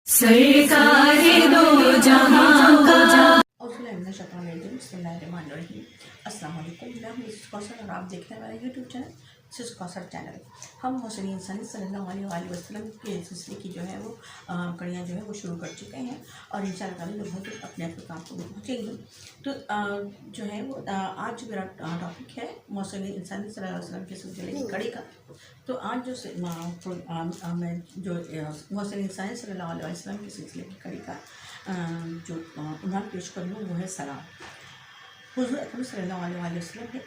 سرکار دو جہاں کا السلام علیکم، میں ہوں مسز کوثر اور آپ دیکھ رہے ہیں ہمارا یوٹیوب چینل مسز کوثر چینل۔ ہم حسین انسانی صلی اللہ علیہ وآلہ وسلم کے سلسلے کی جو ہے وہ کڑیاں جو ہے وہ شروع کر چکے ہیں اور انشاءاللہ تعالیٰ لوگوں کو اپنے اپنے کام کو پہنچیں گے۔ تو جو ہے وہ آج میرا ٹاپک ہے حسین انسانی صلی اللہ علیہ وسلم کے سلسلے کی کڑی کا۔ تو آج میں جو حسین انسانی صلی اللہ علیہ وسلم کے سلسلے کی کڑی کا جو عنوان پیش کر لوں وہ ہے سلام۔ حضور اکرم صلی اللہ علیہ وسلم نے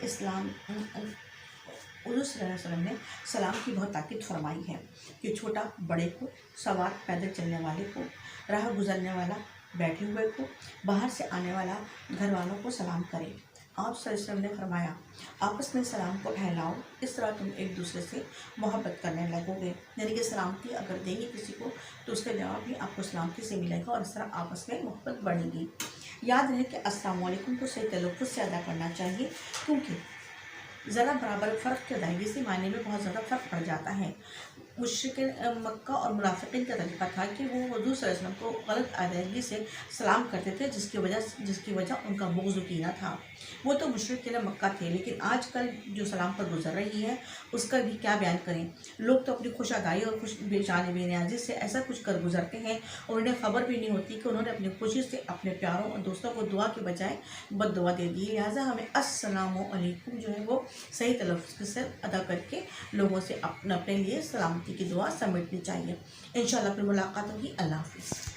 حضور صلی اللہ علیہ وسلم نے سلام کی بہت تاکید فرمائی ہے کہ چھوٹا بڑے کو، سوار پیدل چلنے والے کو، راہ گزرنے والا بیٹھے ہوئے کو، باہر سے آنے والا گھر والوں کو سلام کرے۔ آپ صلی اللہ علیہ وسلم نے فرمایا، آپس میں سلام کو پھیلاؤ، اس طرح تم ایک دوسرے سے محبت کرنے لگو گے۔ یعنی کہ سلامتی اگر دیں گے کسی کو تو اس کا جواب بھی آپ کو سلامتی سے ملے گا اور اس طرح آپس میں محبت بڑھے گی۔ یاد رہے کہ السلام علیکم کو صحیح تلفظ سے ادا کرنا چاہیے، کیونکہ ذرا برابر فرق کی ادائیگی سے معنی میں بہت زیادہ فرق پڑ جاتا ہے۔ مشرکین مکہ اور منافقین کا طریقہ تھا کہ وہ حضور صلی اللہ علیہ وسلم کو غلط ادائیگی سے سلام کرتے تھے، جس کی وجہ ان کا بغض و کینہ تھا۔ وہ تو مشرکین مکہ تھے، لیکن آج کل جو سلام پر گزر رہی ہے اس کا بھی کیا بیان کریں۔ لوگ تو اپنی خوش ادائی اور بے نیازی سے ایسا کچھ کر گزرتے ہیں اور انہیں خبر بھی نہیں ہوتی کہ انہوں نے اپنی خوشی سے اپنے پیاروں اور دوستوں کو دعا کے بجائے بد دعا دے دی۔ لہٰذا ہمیں السلام علیکم جو ہے وہ صحیح تلفظ سے ادا کر کے لوگوں سے اپنے لیے سلامتی کی دعا سمیٹنی چاہیے۔ انشاءاللہ پھر ملاقات ہوگی۔ اللہ حافظ۔